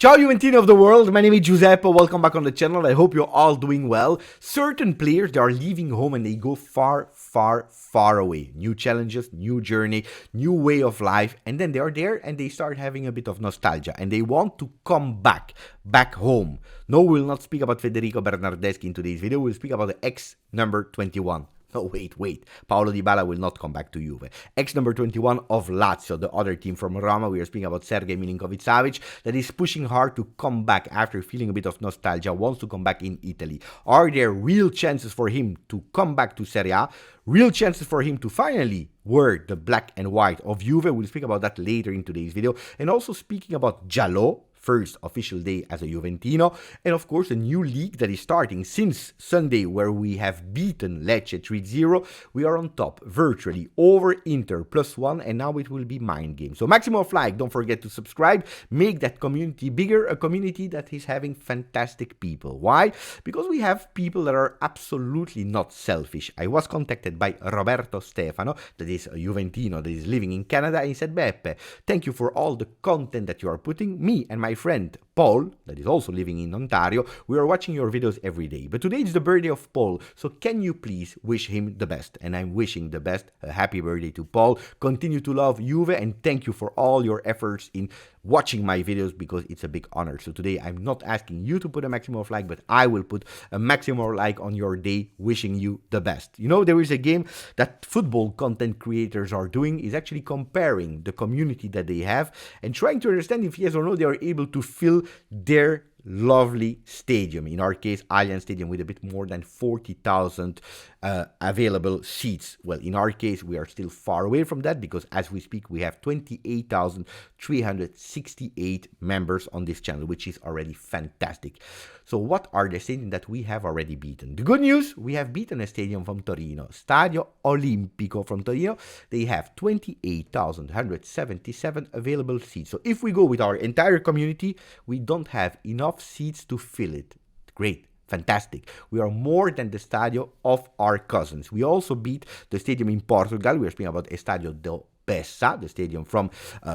Ciao Juventini of the world, my name is Giuseppe, welcome back on the channel, I hope you're all doing well. Certain players, they are leaving home and they go far away. New challenges, new journey, new way of life, and then they are there and they start having a bit of nostalgia and they want to come back home. No, we'll not speak about Federico Bernardeschi in today's video, we'll speak about the ex-number 21. No, wait. Paulo Dybala will not come back to Juve. Ex-number 21 of Lazio, the other team from Roma. We are speaking about Sergej Milinkovic-Savic, that is pushing hard to come back after feeling a bit of nostalgia, wants to come back in Italy. Are there real chances for him to come back to Serie A? Real chances for him to finally wear the black and white of Juve? We'll speak about that later in today's video. And also speaking about Jalo, first official day as a Juventino, and of course a new league that is starting since Sunday, where we have beaten Lecce 3-0. We are on top virtually over Inter +1, and now it will be mind game. So maximum of like, don't forget to subscribe, make that community bigger, a community that is having fantastic people. Why? Because we have people that are absolutely not selfish. I was contacted by Roberto Stefano, that is a Juventino that is living in Canada, and he said, Beppe, thank you for all the content that you are putting. Me and my friend Paul, that is also living in Ontario, we are watching your videos every day. But today is the birthday of Paul, so can you please wish him the best? And I'm wishing the best. A happy birthday to Paul. Continue to love Juve, and thank you for all your efforts in watching my videos, because it's a big honor. So today I'm not asking you to put a maximum of like, but I will put a maximum of like on your day, wishing you the best. You know, there is a game that football content creators are doing, is actually comparing the community that they have and trying to understand if yes or no they are able to fill their lovely stadium. In our case, Allianz Stadium, with a bit more than 40,000 available seats. Well, in our case, we are still far away from that, because as we speak, we have 28,368 members on this channel, which is already fantastic. So what are the stadiums that we have already beaten? The good news, we have beaten a stadium from Torino, Stadio Olimpico from Torino. They have 28,177 available seats. So if we go with our entire community, we don't have enough seats to fill it. Great. Fantastic. We are more than the stadio of our cousins. We also beat the stadium in Portugal. We are speaking about Estadio do Bessa, the stadium from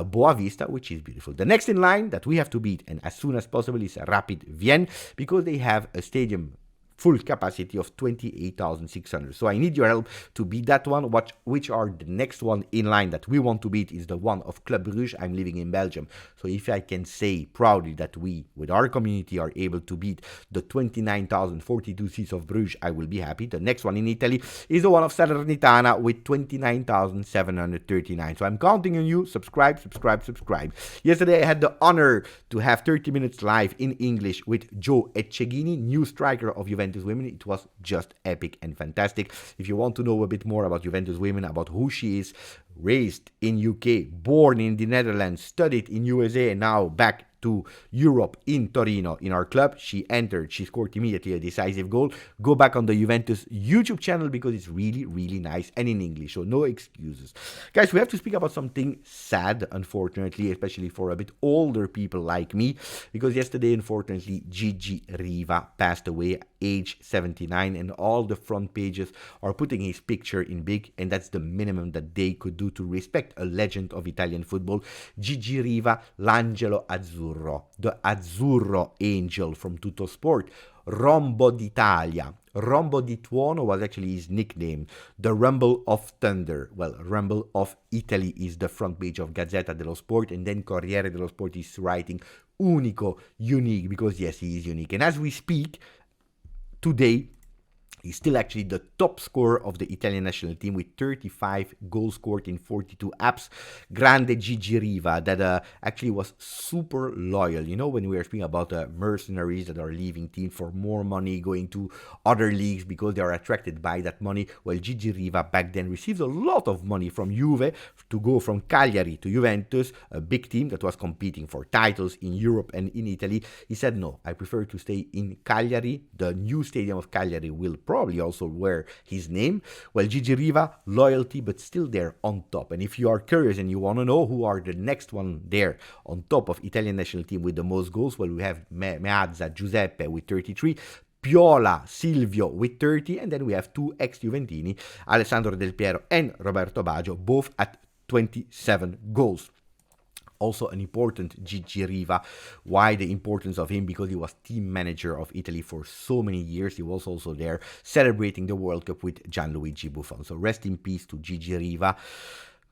Boa Vista, which is beautiful. The next in line that we have to beat, and as soon as possible, is Rapid Vienne, because they have a stadium full capacity of 28,600. So I need your help to beat that one. Which are the next one in line that we want to beat is the one of Club Brugge. I'm living in Belgium, so if I can say proudly that we, with our community, are able to beat the 29,042 seats of Bruges, I will be happy. The next one in Italy is the one of Salernitana with 29,739. So I'm counting on you. Subscribe. Yesterday I had the honor to have 30 minutes live in English with Joe Ecceghini, new striker of Juventus Women. It was just epic and fantastic. If you want to know a bit more about Juventus Women, about who she is, raised in UK, born in the Netherlands, studied in USA, and now back to Europe in Torino in our club. She scored immediately a decisive goal. Go back on the Juventus YouTube channel, because it's really nice and in English, so no excuses. Guys, we have to speak about something sad, unfortunately, especially for a bit older people like me, because yesterday, unfortunately, Gigi Riva passed away, age 79, and all the front pages are putting his picture in big, and that's the minimum that they could do to respect a legend of Italian football. Gigi Riva, l'angelo azzurro, the Azzurro angel from Tuttosport, Rombo d'Italia. Rombo di Tuono was actually his nickname. The Rumble of Thunder. Well, Rumble of Italy is the front page of Gazzetta dello Sport, and then Corriere dello Sport is writing unico, unique, because yes, he is unique. And as we speak, today, he's still actually the top scorer of the Italian national team with 35 goals scored in 42 apps. Grande Gigi Riva, that actually was super loyal. You know, when we are speaking about mercenaries that are leaving teams for more money, going to other leagues because they are attracted by that money. Well, Gigi Riva back then received a lot of money from Juve to go from Cagliari to Juventus, a big team that was competing for titles in Europe and in Italy. He said, no, I prefer to stay in Cagliari. The new stadium of Cagliari will probably also wear his name. Well, Gigi Riva, loyalty, but still there on top. And if you are curious and you want to know who are the next one there on top of Italian national team with the most goals, well, we have Meazza Giuseppe with 33, Piola Silvio with 30, and then we have two ex-Juventini, Alessandro Del Piero and Roberto Baggio, both at 27 goals. Also an important Gigi Riva. Why the importance of him? Because he was team manager of Italy for so many years. He was also there celebrating the World Cup with Gianluigi Buffon. So rest in peace to Gigi Riva.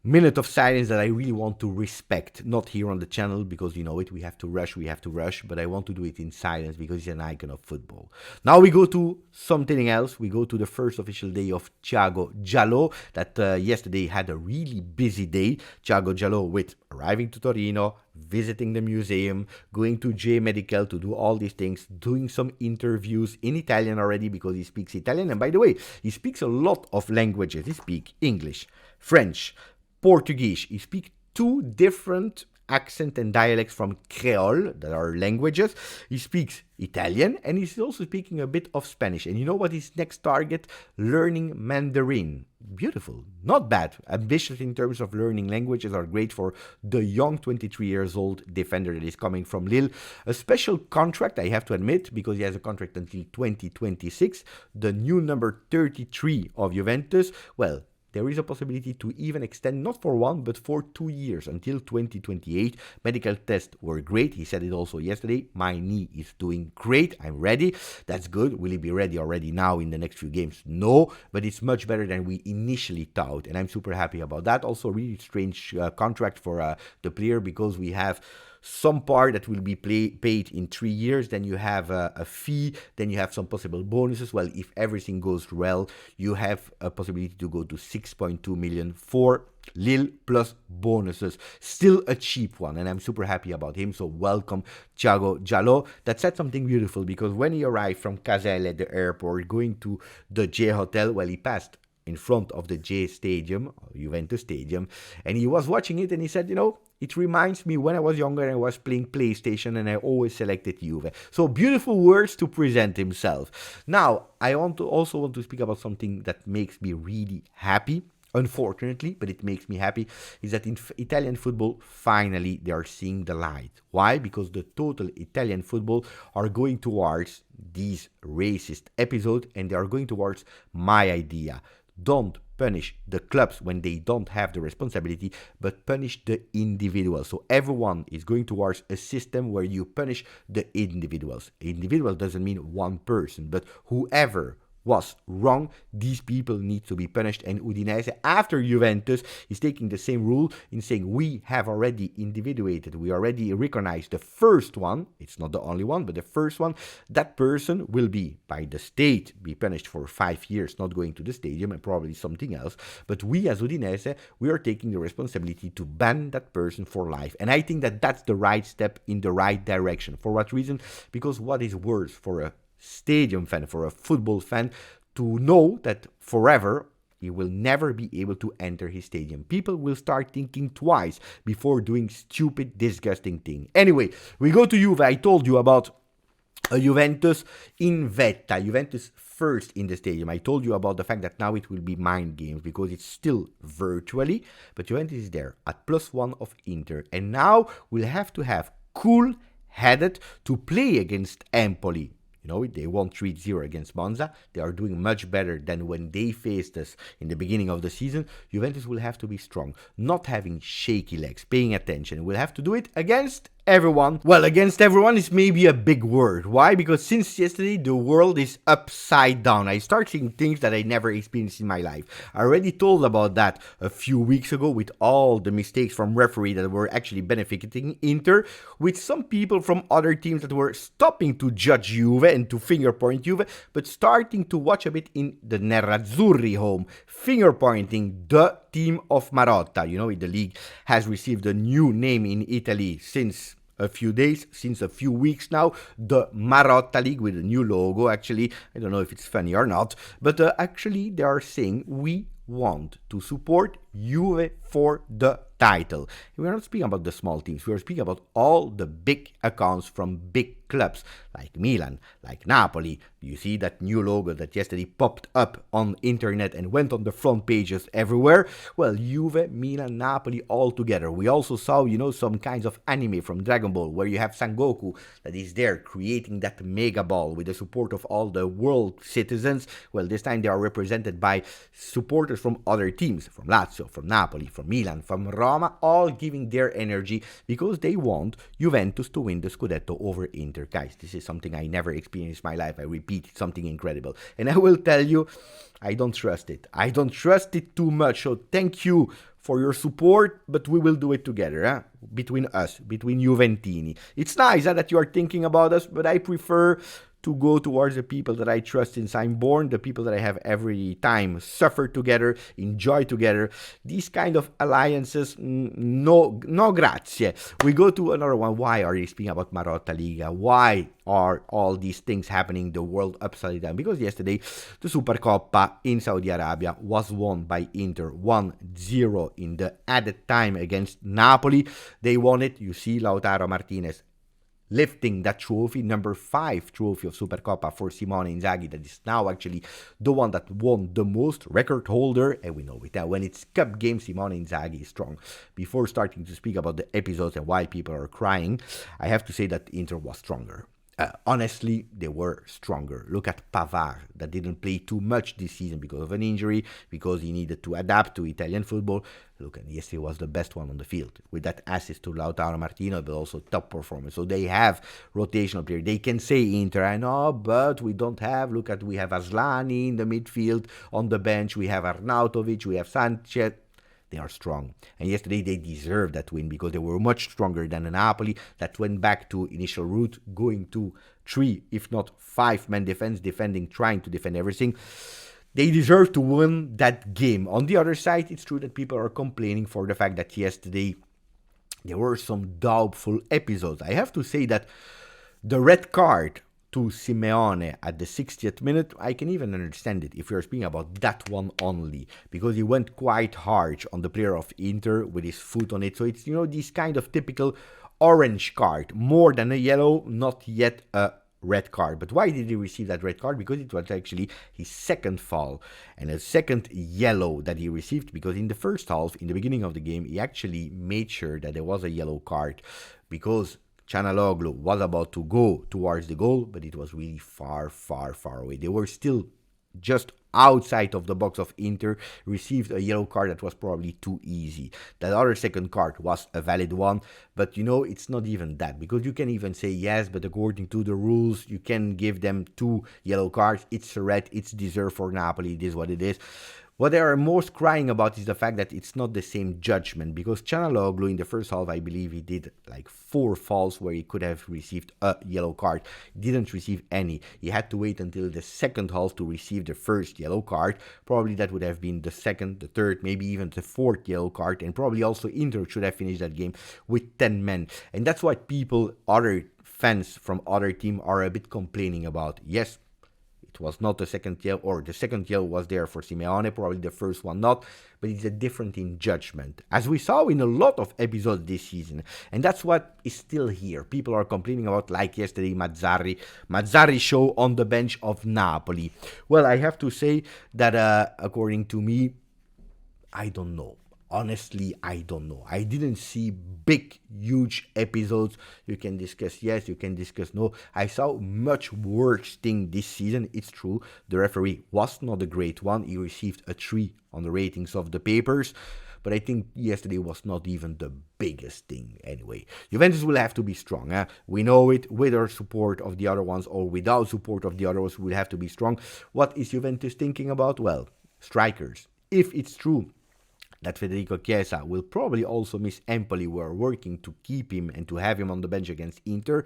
Minute of silence that I really want to respect, not here on the channel because you know it, we have to rush, but I want to do it in silence because he's an icon of football. Now we go to something else. We go to the first official day of Tiago Djalo that yesterday had a really busy day. Tiago Djalo with arriving to Torino, visiting the museum, going to J Medical to do all these things, doing some interviews in Italian already because he speaks Italian. And by the way, he speaks a lot of languages. He speaks English, French, Portuguese. He speaks 2 different accent and dialects from Creole, that are languages. He speaks Italian and he's also speaking a bit of Spanish. And you know what his next target? Learning Mandarin. Beautiful. Not bad. Ambitious in terms of learning languages are great for the young 23 years old defender that is coming from Lille. A special contract, I have to admit, because he has a contract until 2026. The new number 33 of Juventus. Well, there is a possibility to even extend not for 1 but for 2 years until 2028. Medical tests were great. He said it also yesterday. My knee is doing great. I'm ready. That's good. Will he be ready already now in the next few games? No, but it's much better than we initially thought. And I'm super happy about that. Also, really strange contract for the player because we have some part that will be paid in 3 years, then you have a fee, then you have some possible bonuses. Well, if everything goes well, you have a possibility to go to 6.2 million for Lille plus bonuses. Still a cheap one, and I'm super happy about him. So welcome, Tiago Djalo. That said something beautiful because when he arrived from Caselle at the airport, going to the J Hotel, well, he passed in front of the J Stadium, Juventus Stadium, and he was watching it and he said, you know, it reminds me when I was younger and I was playing PlayStation and I always selected Juve. So beautiful words to present himself. Now, I also want to speak about something that makes me really happy. Unfortunately, but it makes me happy, is that in Italian football, finally, they are seeing the light. Why? Because the total Italian football are going towards these racist episodes and they are going towards my idea. Don't punish the clubs when they don't have the responsibility, but punish the individuals. So everyone is going towards a system where you punish the individuals. Individual doesn't mean one person, but whoever was wrong, these people need to be punished. And Udinese, after Juventus, is taking the same rule in saying we have already individuated, we already recognized the first one, it's not the only one, but the first one, that person will be, by the state, be punished for 5 years, not going to the stadium and probably something else. But we as Udinese, we are taking the responsibility to ban that person for life. And I think that that's the right step in the right direction. For what reason? Because what is worse for a stadium fan, for a football fan, to know that forever he will never be able to enter his stadium. People will start thinking twice before doing stupid, disgusting thing. Anyway, we go to Juve. I told you about Juventus in Vetta. Juventus first in the stadium. I told you about the fact that now it will be mind games because it's still virtually, but Juventus is there at +1 of Inter. And now we'll have to have cool-headed to play against Empoli. You know, they won 3-0 against Monza. They are doing much better than when they faced us in the beginning of the season. Juventus will have to be strong, not having shaky legs, paying attention. We'll have to do it against everyone. Well, against everyone is maybe a big word. Why? Because since yesterday, the world is upside down. I start seeing things that I never experienced in my life. I already told about that a few weeks ago with all the mistakes from referee that were actually benefiting Inter, with some people from other teams that were stopping to judge Juve and to finger point Juve, but starting to watch a bit in the Nerazzurri home, finger pointing the team of Marotta. You know, the league has received a new name in Italy since a few days, since a few weeks now, the Marotta League with a new logo. Actually, I don't know if it's funny or not, but actually they are saying we want to support Juve for the title. We are not speaking about the small teams. We are speaking about all the big accounts from big clubs like Milan, like Napoli. You see that new logo that yesterday popped up on internet and went on the front pages everywhere. Well, Juve, Milan, Napoli all together. We also saw, you know, some kinds of anime from Dragon Ball where you have Sangoku that is there creating that mega ball with the support of all the world citizens. Well, this time they are represented by supporters from other teams, from Lazio, from Napoli, from Milan, from Roma, all giving their energy because they want Juventus to win the Scudetto over Inter. Guys, this is something I never experienced in my life. I repeat, it's something incredible. And I will tell you, I don't trust it. I don't trust it too much. So thank you for your support, but we will do it together, between us, between Juventini. It's nice that you are thinking about us, but I prefer to go towards the people that I trust since I'm born, the people that I have every time suffer together, enjoy together. These kind of alliances, no grazie. We go to another one. Why are you speaking about Marotta Liga? Why are all these things happening, the world upside down? Because yesterday, the Supercoppa in Saudi Arabia was won by Inter 1-0 in the added time against Napoli. They won it. You see Lautaro Martinez lifting that trophy, number 5 trophy of Supercoppa for Simone Inzaghi, that is now actually the one that won the most, record holder, and we know it. When it's cup game, Simone Inzaghi is strong. Before starting to speak about the episodes and why people are crying, I have to say that Inter was stronger. Honestly, they were stronger. Look at Pavard, that didn't play too much this season because of an injury, because he needed to adapt to Italian football. Look, and yesterday was the best one on the field, with that assist to Lautaro Martinez, but also top performance. So they have rotational players. They can say Inter, I know, but we don't have. Look at, we have Aslani in the midfield, on the bench, we have Arnautovic, we have Sanchez. They are strong. And yesterday they deserved that win because they were much stronger than the Napoli that went back to initial route, going to 3, if not 5-man defense, trying to defend everything. They deserve to win that game. On the other side, it's true that people are complaining for the fact that yesterday there were some doubtful episodes. I have to say that the red card to Simeone at the 60th minute, I can even understand it if you're speaking about that one only, because he went quite hard on the player of Inter with his foot on it. So it's, this kind of typical orange card, more than a yellow, not yet a red card. But why did he receive that red card? Because it was actually his second foul and a second yellow that he received, because in the first half, in the beginning of the game, he actually made sure that there was a yellow card, because Çalhanoğlu was about to go towards the goal, but it was really far, far, far away. They were still just outside of the box of Inter, received a yellow card that was probably too easy. That other second card was a valid one, but it's not even that, because you can even say yes, but according to the rules, you can give them 2 yellow cards. It's a red, it's deserved for Napoli, it is what it is. What they are most crying about is the fact that it's not the same judgment, because Çalhanoğlu in the first half, I believe he did like 4 fouls where he could have received a yellow card. He didn't receive any. He had to wait until the second half to receive the first yellow card. Probably that would have been the second, the third, maybe even the 4th yellow card, and probably also Inter should have finished that game with 10 men. And that's what other fans from other teams are a bit complaining about. Yes, it was not the second yellow, or the second yellow was there for Simeone, probably the first one not, but it's a difference in judgment, as we saw in a lot of episodes this season. And that's what is still here. People are complaining about, like yesterday, Mazzarri show on the bench of Napoli. Well, I have to say that according to me, I don't know. Honestly, I don't know. I didn't see big, huge episodes. You can discuss yes, you can discuss no. I saw much worse thing this season. It's true. The referee was not a great one. He received a 3 on the ratings of the papers. But I think yesterday was not even the biggest thing anyway. Juventus will have to be strong. We know it, with our support of the other ones or without support of the other ones, we'll have to be strong. What is Juventus thinking about? Well, strikers. If it's true that Federico Chiesa will probably also miss Empoli, we are working to keep him and to have him on the bench against Inter.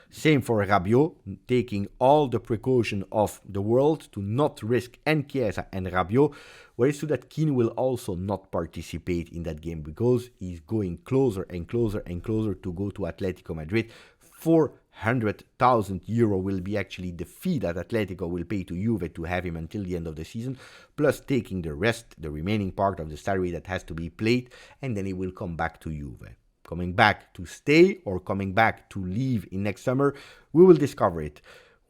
Same for Rabiot, taking all the precaution of the world to not risk and Chiesa and Rabiot. Whereas to that Keane will also not participate in that game, because he's going closer and closer and closer to go to Atletico Madrid. 400,000 euro will be actually the fee that Atletico will pay to Juve to have him until the end of the season, plus taking the remaining part of the salary that has to be paid, and then he will come back to Juve. Coming back to stay or coming back to leave in next summer, we will discover it.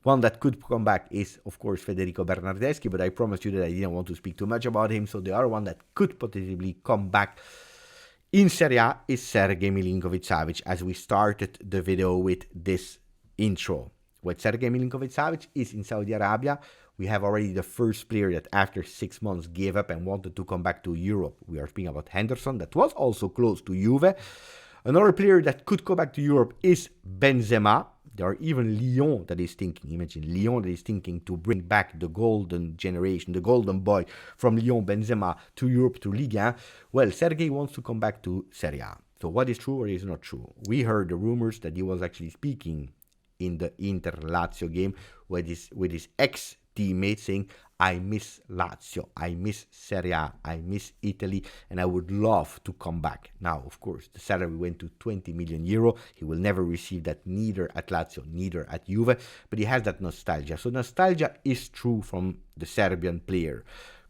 One that could come back is, of course, Federico Bernardeschi, but I promised you that I didn't want to speak too much about him, so the other one that could potentially come back in Serie A is Sergej Milinkovic-Savic, as we started the video with this intro. What Sergej Milinkovic-Savic is in Saudi Arabia, We have already the first player that after 6 months gave up and wanted to come back to Europe. We are speaking about Henderson, that was also close to Juve. Another player that could go back to Europe is Benzema. There are even Lyon that is thinking, imagine Lyon that is thinking to bring back the golden generation, the golden boy from Lyon, Benzema, to Europe, to Ligue 1. Well, Sergej wants to come back to Serie A. So what is true or is not true? We heard the rumors that he was actually speaking in the Inter-Lazio game with his ex-teammate saying, I miss Lazio, I miss Serie A, I miss Italy, and I would love to come back. Now, of course, the salary went to 20 million euro. He will never receive that neither at Lazio, neither at Juve, but he has that nostalgia. So nostalgia is true from the Serbian player.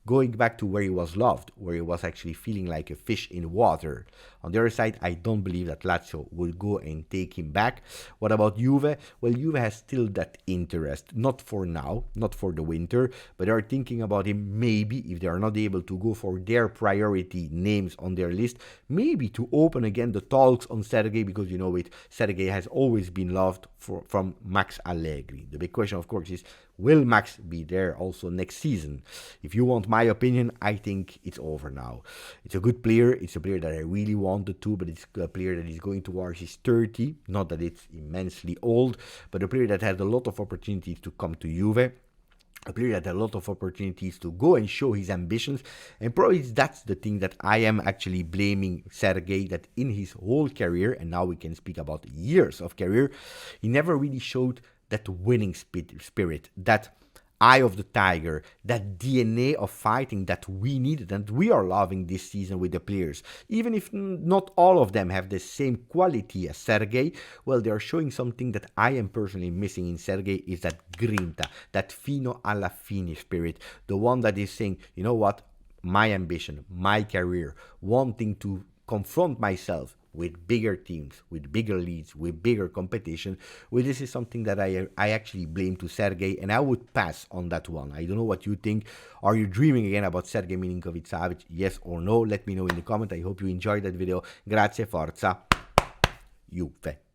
Going back to where he was loved, where he was actually feeling like a fish in water. On the other side, I don't believe that Lazio will go and take him back. What about Juve? Well, Juve has still that interest, not for now, not for the winter, but they are thinking about him maybe, if they are not able to go for their priority names on their list, maybe to open again the talks on Sergej, because you know it, Sergej has always been loved from Max Allegri. The big question, of course, is will Max be there also next season? If you want my opinion, I think it's over now. It's a good player. It's a player that I really wanted to, but it's a player that is going towards his 30. Not that it's immensely old, but a player that had a lot of opportunities to come to Juve. A player that had a lot of opportunities to go and show his ambitions, and probably that's the thing that I am actually blaming Sergej, that in his whole career, and now we can speak about years of career, he never really showed that winning spirit, that eye of the tiger, that DNA of fighting that we needed and we are loving this season with the players. Even if not all of them have the same quality as Sergej, well, they are showing something that I am personally missing in Sergej, is that grinta, that fino alla fine spirit, the one that is saying, you know what, my ambition, my career, wanting to confront myself with bigger teams, with bigger leads, with bigger competition. Well, this is something that I actually blame to Sergej, and I would pass on that one. I don't know what you think. Are you dreaming again about Sergej Milinkovic-Savic? Yes or no? Let me know in the comment. I hope you enjoyed that video. Grazie, forza, Juve.